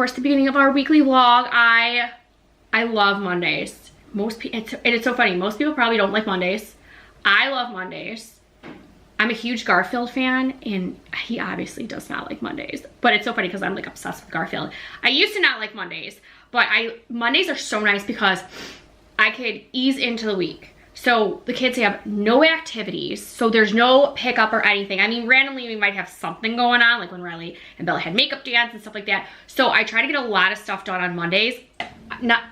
course the beginning of our weekly vlog. I love Mondays. It's so funny. Most people probably don't like Mondays. I love Mondays. I'm a huge Garfield fan, and he obviously does not like Mondays. But it's so funny because I'm like obsessed with Garfield. I used to not like Mondays, but Mondays are so nice because I could ease into the week. So the kids have no activities, so there's no pickup or anything. I mean, randomly we might have something going on, like when Riley and Bella had makeup dance and stuff like that. So I try to get a lot of stuff done on Mondays.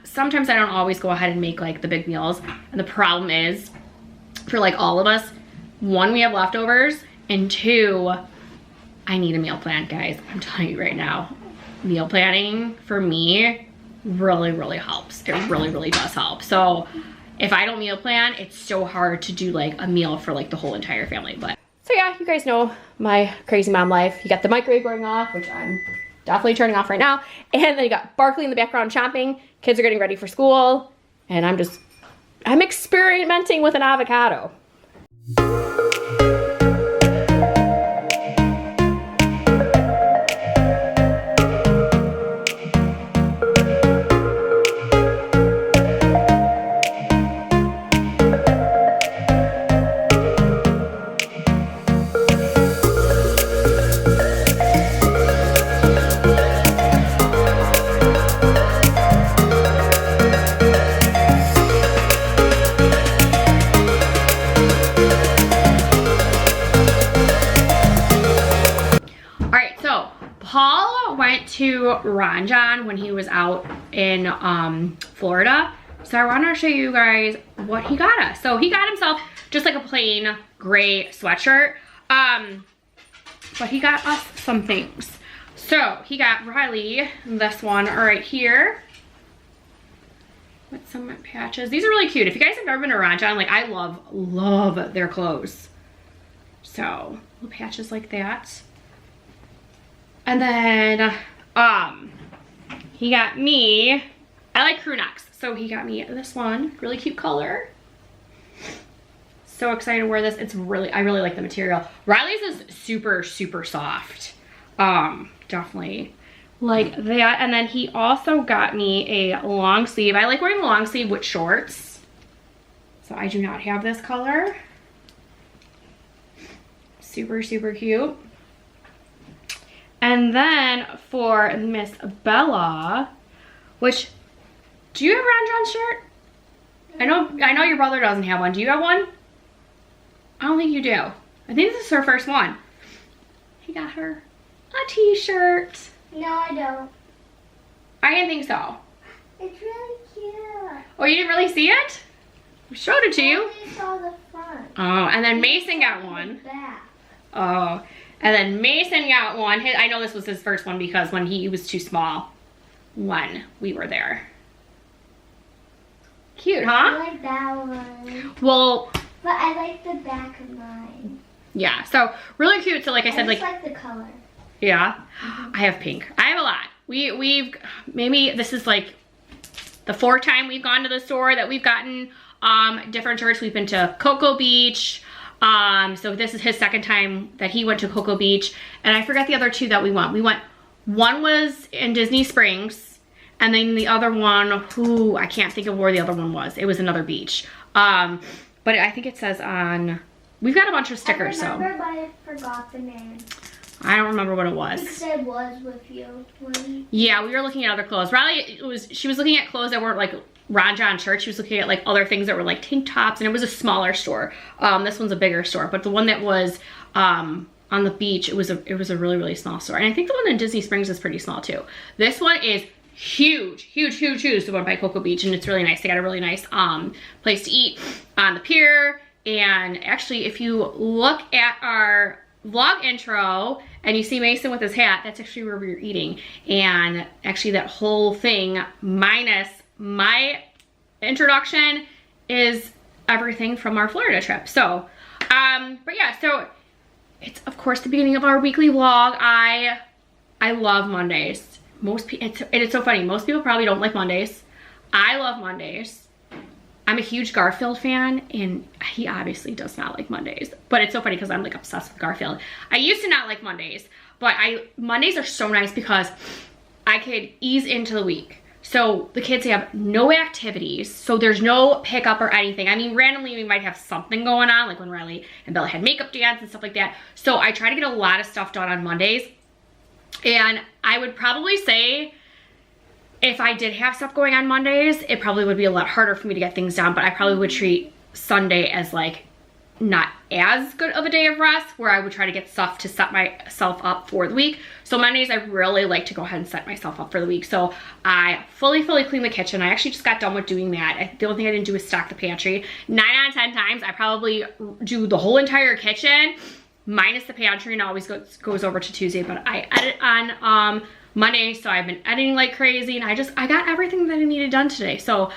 Sometimes I don't always go ahead and make like the big meals. And the problem is, for like all of us, one, we have leftovers, and two, I need a meal plan, guys. I'm telling you right now, meal planning for me really, really helps. It really, really does help. So if I don't meal plan, it's so hard to do like a meal for like the whole entire family. But so yeah, you guys know my crazy mom life. You got the microwave going off, which I'm definitely turning off right now. And then you got Barkley in the background chomping. Kids are getting ready for school. And I'm experimenting with an avocado. Paul went to Ron Jon when he was out in Florida. So I want to show you guys what he got us. So he got himself just like a plain gray sweatshirt. But he got us some things. So he got Riley this one right here with some patches. These are really cute. If you guys have never been to Ron Jon, like I love their clothes. So little patches like that. And then he got me, I like crew necks, so he got me this one, really cute color. So excited to wear this. I really like the material. Riley's is super, super soft. Definitely like that. And then he also got me a long sleeve. I like wearing long sleeve with shorts. So I do not have this color. Super, super cute. And then for Miss Bella, which, do you have a Ron Jon shirt? I know your brother doesn't have one. Do you have one? I don't think you do. I think this is her first one. He got her a t-shirt. No, I don't. I didn't think so. It's really cute. Oh, you didn't really see it? I showed it to you. I only saw the front. Oh, and then Mason got one. Back. Oh. And then Mason got one. I know this was his first one because when he was too small when we were there. Cute, huh? I like that one. Well, but I like the back of mine. Yeah, so really cute. So like I said, I just like the color. Yeah, I have pink. I have a lot. We've maybe this is like the fourth time we've gone to the store that we've gotten different shirts. We've been to Cocoa Beach. So this is his second time that he went to Cocoa Beach, and I forgot the other two that we went. One was in Disney Springs, and then the other one, I can't think of where the other one was. It was another beach. But I think it says on, we've got a bunch of stickers, I remember, but I forgot the name. I don't remember what it was. Because I was with you. Yeah, we were looking at other clothes. Riley she was looking at clothes that weren't like Ron Jon shirts. She was looking at like other things that were like tank tops, and it was a smaller store. This one's a bigger store, but the one that was on the beach, it was a really, really small store. And I think the one in Disney Springs is pretty small too. This one is huge, huge, huge, huge. The one by Cocoa Beach, and it's really nice. They got a really nice place to eat on the pier. And actually, if you look at our vlog intro and you see Mason with his hat, that's actually where we were eating. And actually that whole thing minus my introduction is everything from our Florida trip. So but yeah, so it's of course the beginning of our weekly vlog. I love Mondays. It's so funny, most people probably don't like Mondays. I love Mondays. I'm a huge Garfield fan, and he obviously does not like Mondays. But it's so funny because I'm like obsessed with Garfield. I used to not like Mondays, but Mondays are so nice because I could ease into the week. So the kids have no activities, so there's no pickup or anything. I mean, randomly we might have something going on, like when Riley and Bella had makeup dance and stuff like that. So I try to get a lot of stuff done on Mondays. And I would probably say if I did have stuff going on Mondays, it probably would be a lot harder for me to get things done, but I probably would treat Sunday as like not as good of a day of rest, where I would try to get stuff to set myself up for the week. So Mondays, I really like to go ahead and set myself up for the week. So I fully clean the kitchen. I actually just got done with doing that. The only thing I didn't do is stock the pantry. 9 out of 10 times, I probably do the whole entire kitchen, minus the pantry, and always goes over to Tuesday. But I edit on Monday, so I've been editing like crazy, and I got everything that I needed done today. So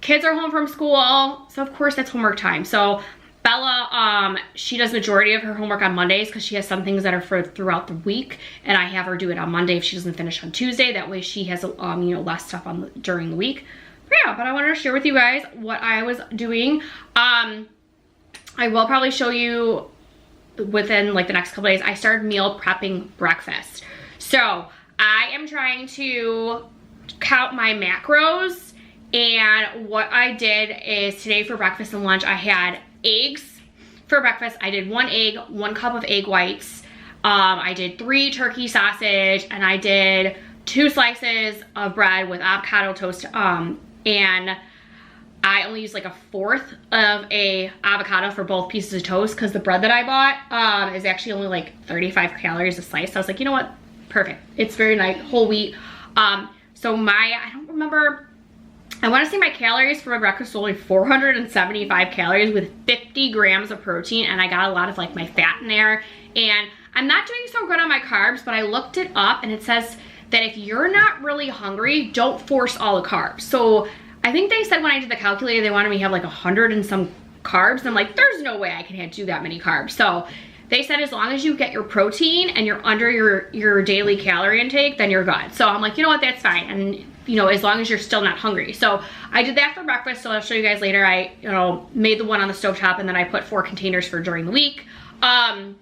kids are home from school, so of course that's homework time. So Bella, she does majority of her homework on Mondays because she has some things that are for throughout the week, and I have her do it on Monday if she doesn't finish on Tuesday. That way she has, you know, less stuff on during the week. But yeah, but I wanted to share with you guys what I was doing. I will probably show you within like the next couple days. I started meal prepping breakfast. So I am trying to count my macros, and what I did is today for breakfast and lunch, I had eggs for breakfast. I did 1 egg, 1 cup of egg whites. I did 3 turkey sausage, and I did 2 slices of bread with avocado toast. And I only used like 1/4 of a avocado for both pieces of toast because the bread that I bought is actually only like 35 calories a slice. So I was like, you know what? Perfect. It's very nice, whole wheat. So I don't remember, I want to say my calories for my breakfast were only 475 calories with 50 grams of protein, and I got a lot of like my fat in there. And I'm not doing so good on my carbs, but I looked it up and it says that if you're not really hungry, don't force all the carbs. So I think they said when I did the calculator, they wanted me to have like 100 and some carbs. And I'm like, there's no way I can do that many carbs. So they said as long as you get your protein and you're under your daily calorie intake, then you're good. So I'm like, you know what, that's fine. And you know, as long as you're still not hungry. So I did that for breakfast. So I'll show you guys later. I, you know, made the one on the stovetop, and then I put 4 containers for during the week. And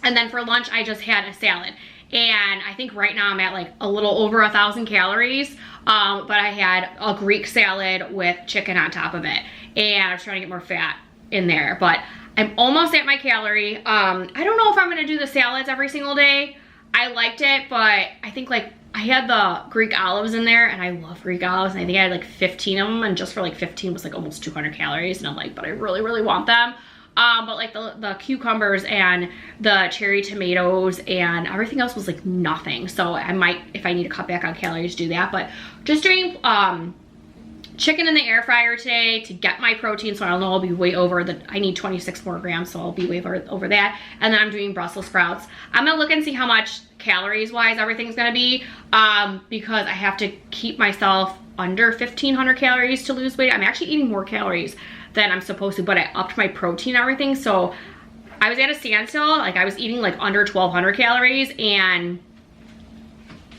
then for lunch, I just had a salad. And I think right now I'm at like a little over 1,000 calories. But I had a Greek salad with chicken on top of it. And I was trying to get more fat in there, but I'm almost at my calorie. I don't know if I'm gonna do the salads every single day. I liked it, but I think like I had the Greek olives in there, and I love Greek olives, and I think I had like 15 of them, and just for like 15 was like almost 200 calories, and I'm like, but I really want them. But like the cucumbers and the cherry tomatoes and everything else was like nothing. So I might, if I need to cut back on calories, do that. But just doing chicken in the air fryer today to get my protein, so I know I'll be way over I need 26 more grams, so I'll be way over that. And then I'm doing Brussels sprouts. I'm gonna look and see how much calories wise everything's gonna be, because I have to keep myself under 1,500 calories to lose weight. I'm actually eating more calories than I'm supposed to, but I upped my protein and everything, so I was at a standstill. Like I was eating like under 1,200 calories, and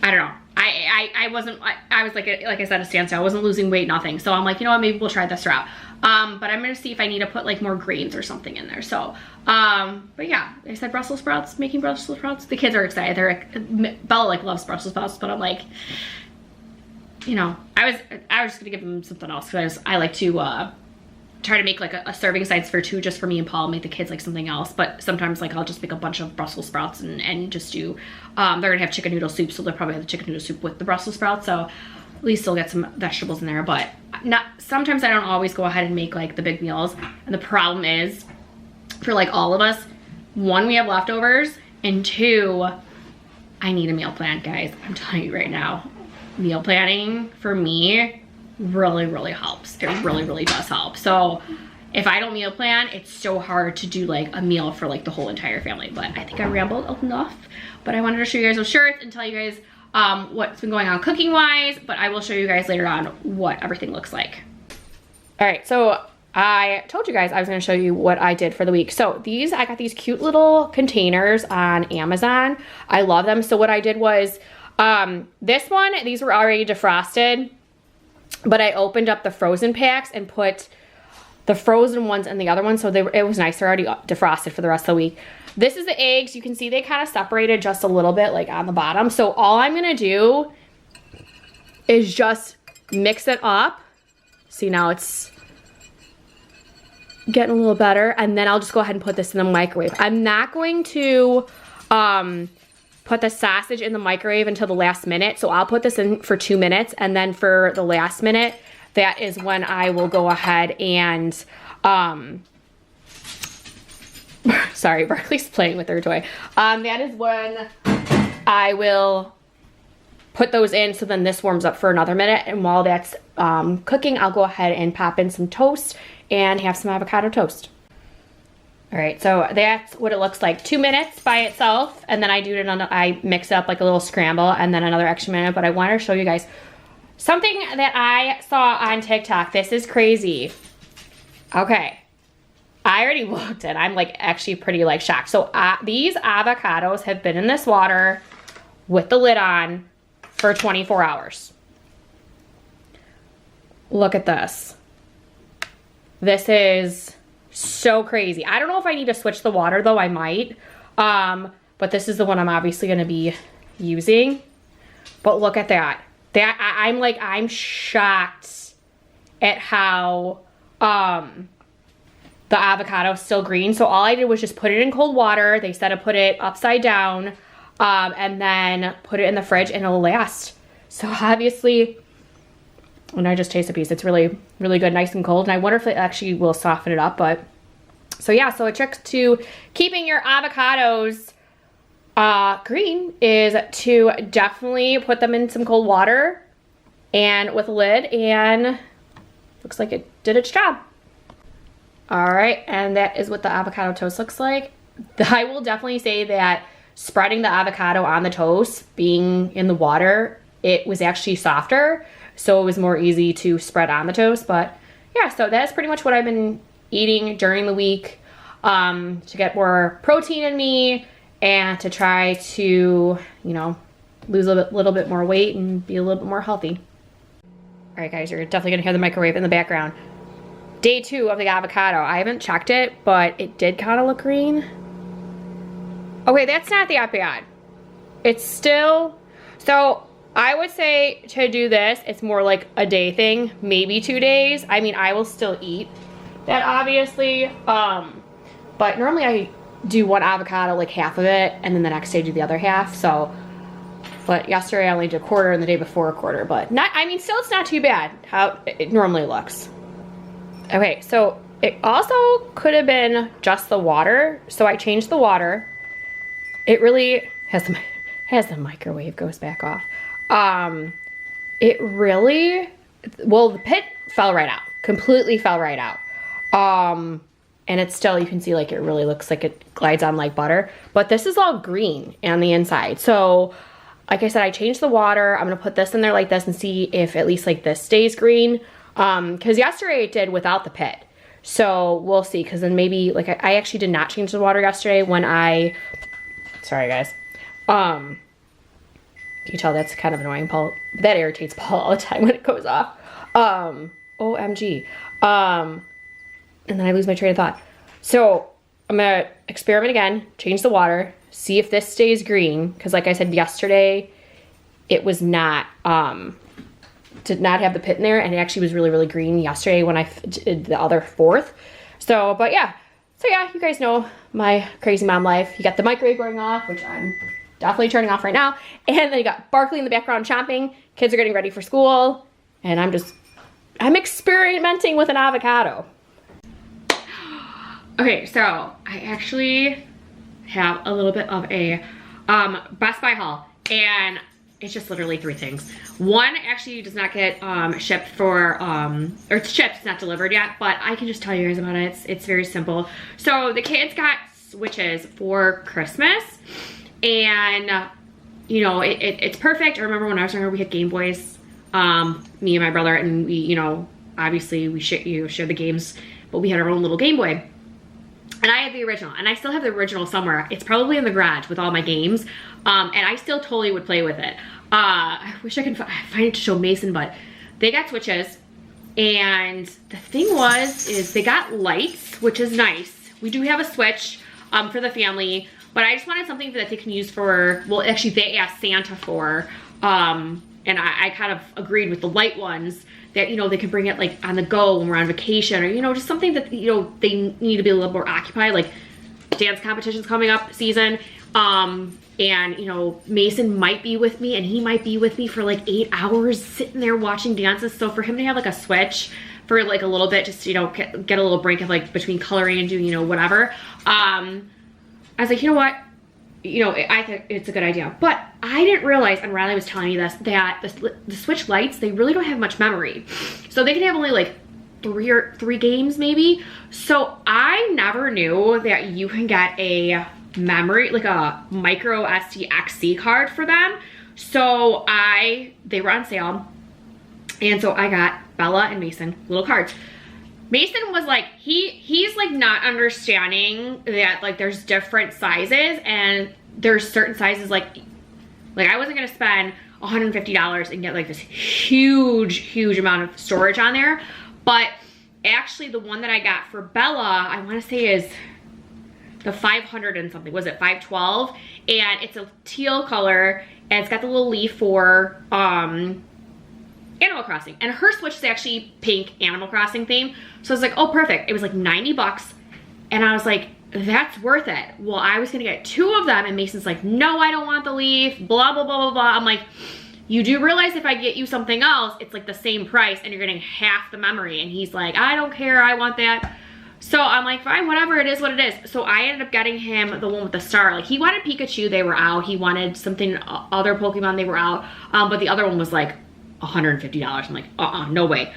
I don't know. I was like I said, a standstill. I wasn't losing weight, nothing. So I'm like, you know what, maybe we'll try this route. But I'm gonna see if I need to put like more grains or something in there. So, but yeah, I said Brussels sprouts, making Brussels sprouts. The kids are excited. Bella like loves Brussels sprouts, but I'm like, you know, I was just gonna give them something else because I like to try to make like a serving size for 2 just for me and Paul, make the kids like something else. But sometimes like I'll just make a bunch of Brussels sprouts and just do, they're gonna have chicken noodle soup, so they'll probably have the chicken noodle soup with the Brussels sprouts, so at least they'll get some vegetables in there. But sometimes I don't always go ahead and make like the big meals. And the problem is for like all of us, 1, we have leftovers, and 2, I need a meal plan, guys. I'm telling you right now, meal planning for me really helps. It really does help. So if I don't meal plan, it's so hard to do like a meal for like the whole entire family. But I think I rambled enough, but I wanted to show you guys those shirts and tell you guys what's been going on cooking wise, but I will show you guys later on what everything looks like. All right, so I told you guys I was gonna show you what I did for the week. So I got these cute little containers on Amazon. I love them. So what I did was, these were already defrosted, but I opened up the frozen packs and put the frozen ones in the other one, so it was nice. They're already defrosted for the rest of the week. This is the eggs. You can see they kind of separated just a little bit like on the bottom. So all I'm gonna do is just mix it up. See, now it's getting a little better. And then I'll just go ahead and put this in the microwave. I'm not going to put the sausage in the microwave until the last minute. So I'll put this in for 2 minutes. And then for the last minute, that is when I will go ahead and, sorry, Barkley's playing with her toy. That is when I will put those in, so then this warms up for another minute. And while that's cooking, I'll go ahead and pop in some toast and have some avocado toast. All right, so that's what it looks like. 2 minutes by itself, and then I do it I mix up like a little scramble, and then another extra minute. But I wanted to show you guys something that I saw on TikTok. This is crazy. Okay, I already looked, and I'm like actually pretty like shocked. So these avocados have been in this water with the lid on for 24 hours. Look at this. This is so crazy. I don't know if I need to switch the water though, I might. But this is the one I'm obviously gonna be using. But look at that. I'm shocked at how the avocado is still green. So all I did was just put it in cold water. They said to put it upside down and then put it in the fridge and it'll last. So obviously, when I just taste a piece, it's really, really good, nice and cold. And I wonder if it actually will soften it up. But so yeah, so a trick to keeping your avocados green is to definitely put them in some cold water and with a lid, and looks like it did its job. All right, and that is what the avocado toast looks like. I will definitely say that spreading the avocado on the toast, being in the water, it was actually softer. So it was more easy to spread on the toast. But yeah, so that's pretty much what I've been eating during the week to get more protein in me and to try to, you know, lose a little bit more weight and be a little bit more healthy. All right, guys, you're definitely gonna hear the microwave in the background. Day 2 of the avocado. I haven't checked it, but it did kind of look green. Okay, that's not that bad. It's still, so I would say to do this, it's more like a day thing, maybe 2 days. I mean, I will still eat that obviously, but normally I do one avocado, like half of it, and then the next day do the other half. So, but yesterday I only did a quarter and the day before a quarter, but not, I mean, still it's not too bad how it normally looks. Okay, so it also could have been just the water. So I changed the water. It really has the microwave goes back off. It really, well, the pit fell right out, completely fell right out. And it's still, you can see like it really looks like it glides on like butter, but this is all green on the inside. So like I said, I changed the water. I'm gonna put this in there like this and see if at least like this stays green. Cause yesterday it did without the pit. So we'll see. Cause then maybe like I actually did not change the water yesterday when sorry guys. You can tell that's kind of annoying. Paul, that irritates Paul all the time when it goes off. OMG. And then I lose my train of thought. So I'm gonna experiment again, change the water, see if this stays green. Cause like I said yesterday, it was not, did not have the pit in there, and it actually was really, really green yesterday when I did the other fourth. So, but yeah. So yeah, you guys know my crazy mom life. You got the microwave going off, which I'm definitely turning off right now. And then you got Barkley in the background chomping. Kids are getting ready for school. And I'm experimenting with an avocado. Okay, so I actually have a little bit of a Best Buy haul. And it's just literally 3 things. One actually does not get shipped for, or it's shipped, it's not delivered yet, but I can just tell you guys about it. It's very simple. So the kids got Switches for Christmas, and you know, it's perfect. I remember when I was younger, we had Game Boys, me and my brother, and we, you know, obviously we share the games, but we had our own little Game Boy. And I had the original, and I still have the original somewhere. It's probably in the garage with all my games, and I still totally would play with it. I wish I could find it to show Mason, but they got Switches, and the thing is they got lights, which is nice. We do have a Switch for the family, but I just wanted something that they can use for, well, actually they asked Santa for and I kind of agreed with the light ones that, you know, they can bring it like on the go when we're on vacation, or, you know, just something that, you know, they need to be a little more occupied, like dance competitions coming up season. And, you know, Mason might be with me, and he might be with me for like 8 hours sitting there watching dances. So for him to have like a switch for like a little bit, just, you know, get a little break of like between coloring and doing, you know, whatever. I was like, you know what? You know, I think it's a good idea. But I didn't realize, and Riley was telling me this, that the Switch lights, they really don't have much memory. So they can have only like three games maybe. So I never knew that you can get a memory, like a micro SD card for them. So they were on sale. And so I got Bella and Mason little cards. Mason was like, he's like not understanding that like there's different sizes, and there's certain sizes like I wasn't gonna spend $150 and get like this huge amount of storage on there. But actually the one that I got for Bella, I wanna say is the 500 and something, was it 512? And it's a teal color, and it's got the little leaf for Animal Crossing, and her Switch is actually pink Animal Crossing theme. So I was like, oh, perfect. It was like 90 bucks. And I was like, that's worth it. Well, I was gonna get 2 of them, and Mason's like, no, I don't want the leaf, blah, blah, blah, blah, blah. I'm like, you do realize if I get you something else, it's like the same price and you're getting half the memory. And he's like, I don't care, I want that. So I'm like, fine, whatever, it is what it is. So I ended up getting him the one with the star. Like, he wanted Pikachu, they were out. He wanted something, other Pokemon, they were out. But the other one was like $150. I'm like, no way.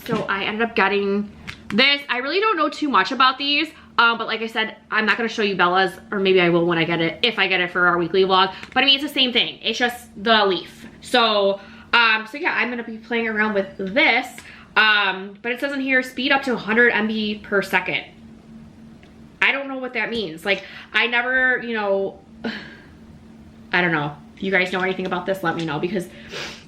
So I ended up getting this. I really don't know too much about these, but like I said, I'm not gonna show you Bella's, or maybe I will when I get it, if I get it for our weekly vlog. But I mean, it's the same thing. It's just the leaf. So, so yeah, I'm gonna be playing around with this. But it says in here, speed up to 100 MB per second. I don't know what that means. Like, I never, you know, I don't know. If you guys know anything about this, let me know, because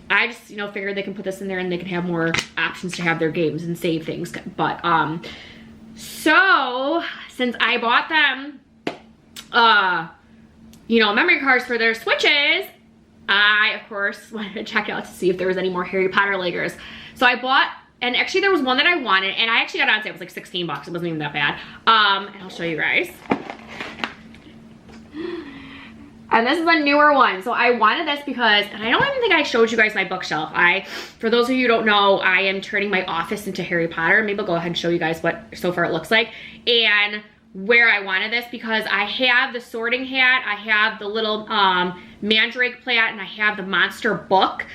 I just, you know, figured they can put this in there and they can have more options to have their games and save things. But, so since I bought them, you know, memory cards for their Switches, I, of course, wanted to check out to see if there was any more Harry Potter Legos. So I bought, and actually there was one that I wanted, and I actually got it on sale. It was like 16 bucks. It wasn't even that bad. And I'll show you guys. And this is a newer one. So I wanted this because, and I don't even think I showed you guys my bookshelf. For those of you who don't know, I am turning my office into Harry Potter. Maybe I'll go ahead and show you guys what so far it looks like. And where I wanted this, because I have the sorting hat, I have the little Mandrake plant, and I have the monster book.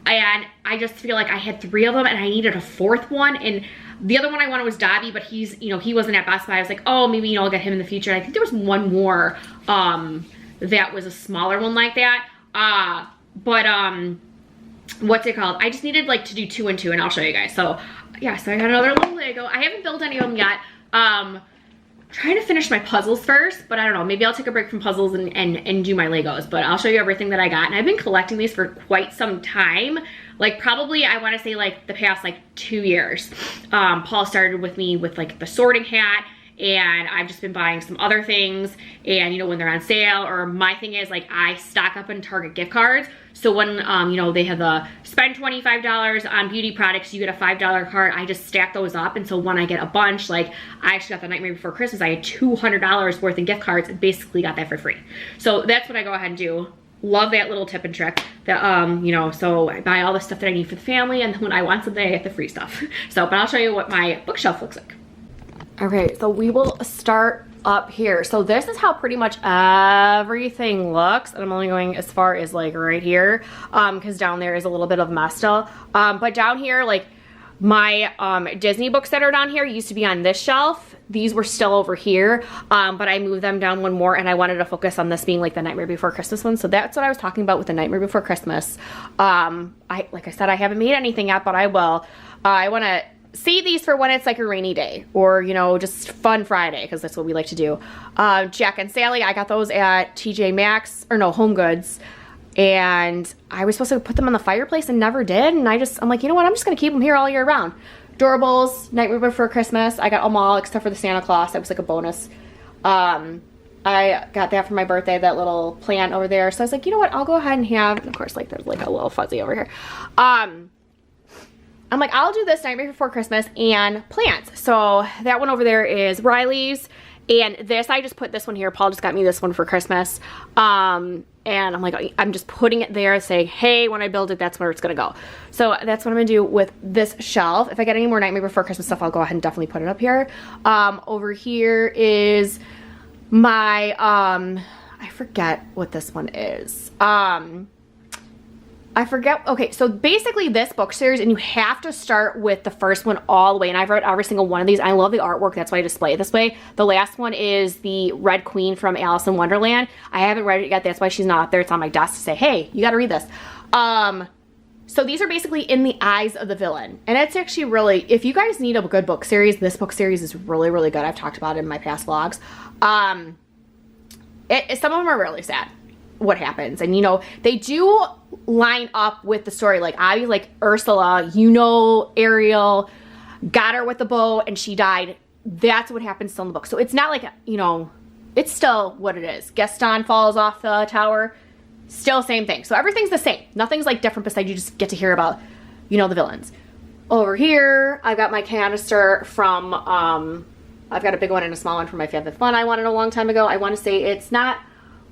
And I just feel like I had 3 of them, and I needed a 4th one. And the other one I wanted was Dobby, but he's, you know, he wasn't at Best Buy. I was like, oh, maybe, you know, I'll get him in the future. And I think there was one more that was a smaller one like that. What's it called? I just needed like to do 2 and 2, and I'll show you guys. So yeah, so I got another little Lego. I haven't built any of them yet. Trying to finish my puzzles first, but I don't know, maybe I'll take a break from puzzles and do my Legos, but I'll show you everything that I got. And I've been collecting these for quite some time, like probably, I want to say like the past like 2 years. Paul started with me with like the sorting hat, and I've just been buying some other things, and you know, when they're on sale, or my thing is like I stock up on Target gift cards. So when you know, they have the spend $25 on beauty products, you get a $5 card. I just stack those up, and so when I get a bunch, like I actually got the Nightmare Before Christmas, I had $200 worth in gift cards and basically got that for free. So that's what I go ahead and do. Love that little tip and trick that, you know, so I buy all the stuff that I need for the family, and then when I want something, I get the free stuff. So, but I'll show you what my bookshelf looks like. Okay, so we will start up here. So this is how pretty much everything looks, and I'm only going as far as like right here, because down there is a little bit of mess still. But down here, like my Disney books that are down here used to be on this shelf. These were still over here, but I moved them down one more, and I wanted to focus on this being like the Nightmare Before Christmas one. So that's what I was talking about with the Nightmare Before Christmas. Like I said, I haven't made anything yet, but I will. I want to save these for when it's like a rainy day, or you know, just fun Friday, because that's what we like to do. Jack and Sally, I got those at TJ Maxx, or no, Home Goods, and I was supposed to put them on the fireplace and never did, and I'm like, you know what, I'm just gonna keep them here all year round. Durables, Nightmare Before Christmas, I got them all except for the Santa Claus. That was like a bonus. I got that for my birthday, that little plant over there. So I was like, you know what? I'll go ahead and have, of course, like there's like a little fuzzy over here. I'm like, I'll do this Nightmare Before Christmas and plants. So that one over there is Riley's. And this, I just put this one here. Paul just got me this one for Christmas. And I'm like, I'm just putting it there saying, hey, when I build it, that's where it's going to go. So that's what I'm going to do with this shelf. If I get any more Nightmare Before Christmas stuff, I'll go ahead and definitely put it up here. Over here is my, I forget what this one is. I forget. Okay, so basically this book series, and you have to start with the first one all the way. And I've read every single one of these. I love the artwork. That's why I display it this way. The last one is the Red Queen from Alice in Wonderland. I haven't read it yet. That's why she's not up there. It's on my desk to say, hey, you got to read this. So these are basically in the eyes of the villain. And it's actually really, if you guys need a good book series, this book series is really, really good. I've talked about it in my past vlogs. Some of them are really sad. What happens, and you know, they do line up with the story. Like I like Ursula, you know, Ariel got her with the bow and she died. That's what happens still in the book. So it's not like, you know, it's still what it is. Gaston falls off the tower, still same thing. So everything's the same. Nothing's like different besides you just get to hear about, you know, the villains. Over here, I've got my canister from, I've got a big one and a small one from my Favorite Fun I wanted a long time ago. I want to say it's not,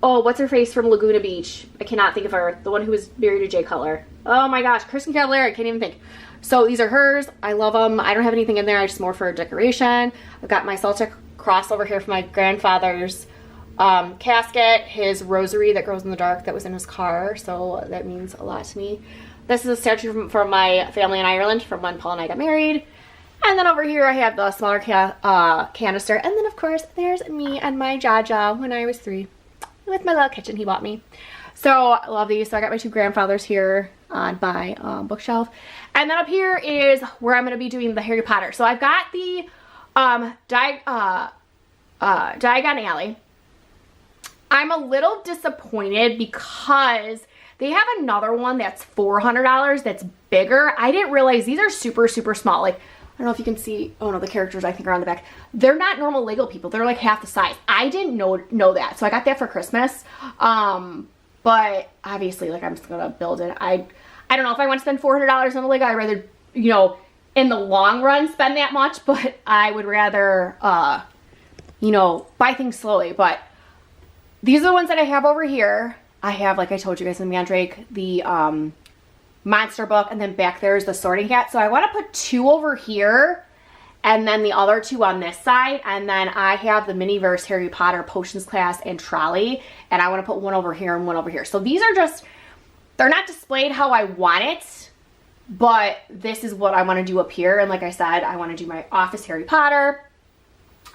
oh, what's her face from Laguna Beach? I cannot think of her. The one who was married to Jay Cutler. Oh my gosh, Kristen Cavallari, I can't even think. So these are hers. I love them. I don't have anything in there. I just more for decoration. I've got my Celtic cross over here for my grandfather's casket, his rosary that glows in the dark that was in his car. So that means a lot to me. This is a statue from my family in Ireland from when Paul and I got married. And then over here I have the smaller canister. And then of course there's me and my Jaja when I was 3. With my little kitchen he bought me. So I love these. So I got my 2 grandfathers here on my bookshelf. And then up here is where I'm going to be doing the Harry Potter. So I've got the Diagon Alley. I'm a little disappointed because they have another one that's $400 that's bigger. I didn't realize these are super, super small. Like, I don't know if you can see, oh no, the characters I think are on the back. They're not normal Lego people. They're like half the size. I didn't know that. So I got that for Christmas. But obviously, like, I'm just gonna build it. I don't know if I want to spend $400 on a Lego. I'd rather, you know, in the long run spend that much, but I would rather, you know, buy things slowly. But these are the ones that I have over here. I have, like I told you guys, the Mandrake, the monster book, and then back there is the Sorting Hat. So I want to put 2 over here and then the other 2 on this side, and then I have the Miniverse Harry Potter Potions class and trolley, and I want to put 1 over here and 1 over here. So these are just, they're not displayed how I want it, but this is what I want to do up here. And like I said, I want to do my office Harry Potter.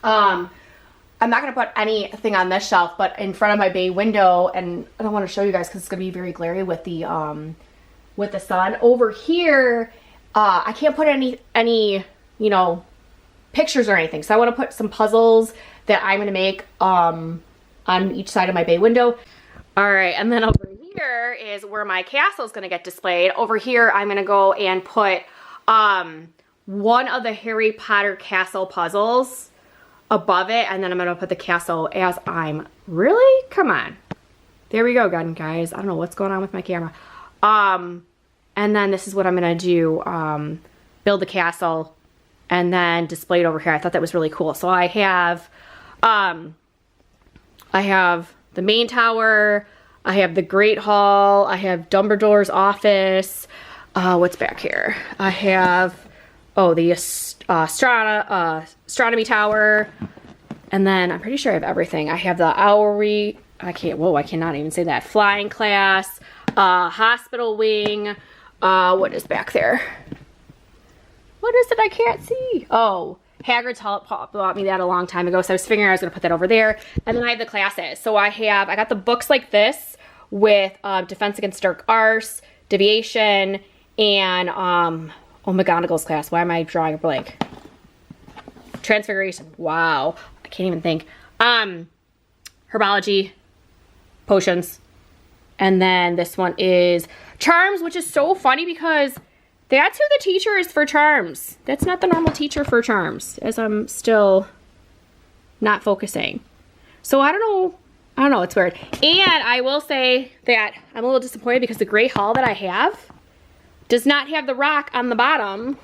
I'm not going to put anything on this shelf, but in front of my bay window, and I don't want to show you guys because it's going to be very glary with the sun. Over here, I can't put any, you know, pictures or anything. So I want to put some puzzles that I'm going to make on each side of my bay window. All right, and then over here is where my castle is going to get displayed. Over here, I'm going to go and put one of the Harry Potter castle puzzles above it, and then I'm going to put the castle as I'm, really? Come on. There we go, guys. I don't know what's going on with my camera. And then this is what I'm going to do, build the castle and then display it over here. I thought that was really cool. So I have the main tower, I have the Great Hall, I have Dumbledore's office. What's back here? I have, oh, the astronomy tower. And then I'm pretty sure I have everything. I have the Owlery, I cannot even say that. Flying class, hospital wing. What is back there? What is it I can't see? Oh, Hagrid's bought me that a long time ago, so I was figuring I was going to put that over there. And then I have the classes. So I got the books like this with Defense Against Dark Arts, Deviation, and oh, McGonagall's class. Why am I drawing a blank? Transfiguration. Wow. I can't even think. Herbology, potions. And then this one is Charms, which is so funny because that's who the teacher is for Charms. That's not the normal teacher for Charms, as I'm still not focusing. So I don't know, it's weird. And I will say that I'm a little disappointed because the gray hull that I have does not have the rock on the bottom.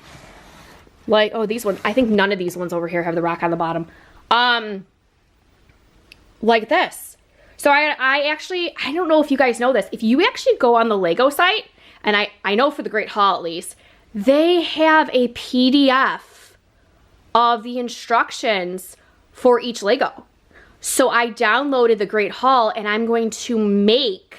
Like, oh, these ones, I think none of these ones over here have the rock on the bottom. Like this. So I don't know if you guys know this. If you actually go on the Lego site, and I know for the Great Hall at least, they have a PDF of the instructions for each Lego. So I downloaded the Great Hall and I'm going to make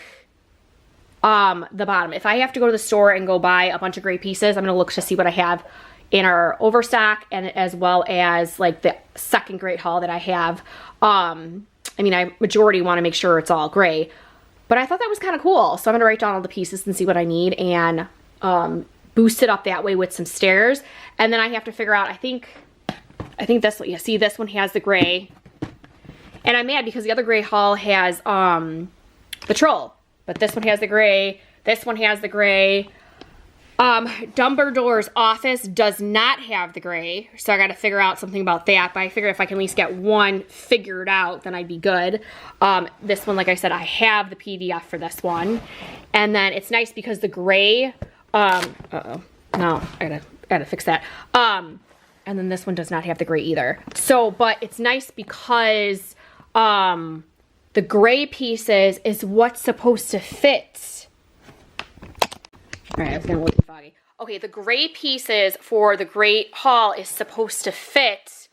the bottom. If I have to go to the store and go buy a bunch of gray pieces, I'm gonna look to see what I have in our overstock, and as well as like the second Great Hall that I have. I mean, I majority want to make sure it's all gray, but I thought that was kind of cool. So I'm gonna write down all the pieces and see what I need, and boost it up that way with some stairs. And then I have to figure out, I think this one, you see this one has the gray, and I'm mad because the other Gray Hall has the troll, but this one has the gray, this one has the gray. Dumbledore's office does not have the gray, so I got to figure out something about that, but I figure if I can at least get one figured out, then I'd be good. This one, like I said, I have the PDF for this one, and then it's nice because the gray, uh-oh, no, I gotta fix that. And then this one does not have the gray either. So, but it's nice because, the gray pieces is what's supposed to fit. All right, I was gonna look too foggy. Okay, the gray pieces for the Great Hall is supposed to fit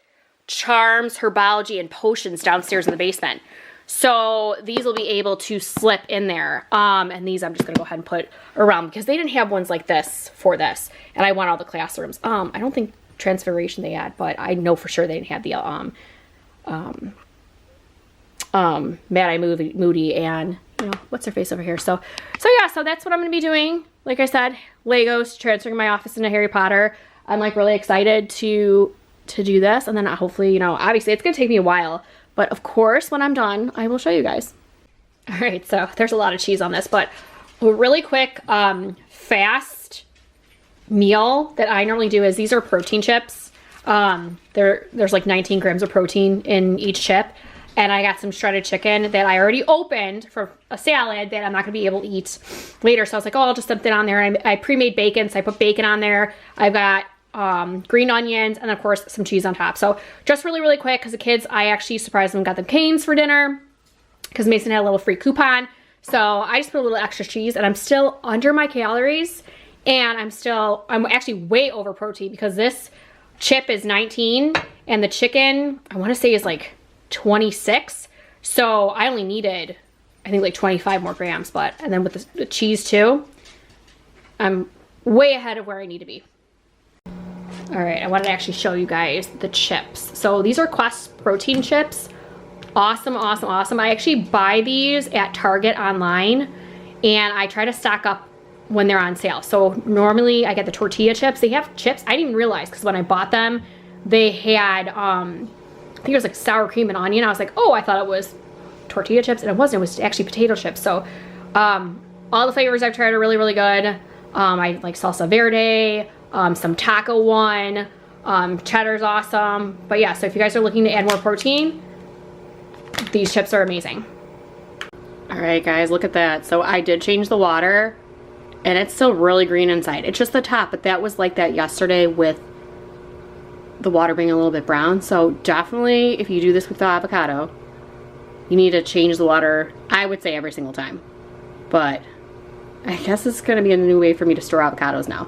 charms, herbology, and potions downstairs in the basement. So these will be able to slip in there. And these I'm just gonna go ahead and put around because they didn't have ones like this for this. And I want all the classrooms. I don't think Transfiguration they had, but I know for sure they didn't have the Mad Eye Moody and, you know, what's her face over here. So yeah, so that's what I'm gonna be doing. Like I said, Legos, transferring my office into Harry Potter. I'm like really excited to do this, and then hopefully, you know, obviously it's gonna take me a while, but of course when I'm done, I will show you guys. All right, so there's a lot of cheese on this, but a really quick, fast meal that I normally do is these are protein chips. There's like 19 grams of protein in each chip. And I got some shredded chicken that I already opened for a salad that I'm not gonna be able to eat later. So I was like, oh, I'll just something on there. And I pre-made bacon, so I put bacon on there. I've got green onions and of course some cheese on top. So just really, really quick, because the kids, I actually surprised them, got them canes for dinner because Mason had a little free coupon. So I just put a little extra cheese, and I'm still under my calories, and I'm actually way over protein because this chip is 19 and the chicken, I wanna say, is like 26. So I only needed, I think, like 25 more grams, and then with the cheese too, I'm way ahead of where I need to be. All right, I wanted to actually show you guys the chips. So these are Quest protein chips. Awesome, awesome, awesome. I actually buy these at Target online, and I try to stock up when they're on sale. So normally I get the tortilla chips. They have chips, I didn't even realize, because when I bought them, they had, I think it was like sour cream and onion. I was like, oh, I thought it was tortilla chips, and it wasn't. It was actually potato chips. So all the flavors I've tried are really, really good. I like salsa verde, some taco one, cheddar's awesome. But yeah, so if you guys are looking to add more protein, these chips are amazing. All right, guys, look at that. So I did change the water, and it's still really green inside. It's just the top, but that was like that yesterday with the water being a little bit brown. So definitely, if you do this with the avocado, you need to change the water, I would say, every single time. But I guess it's gonna be a new way for me to store avocados now.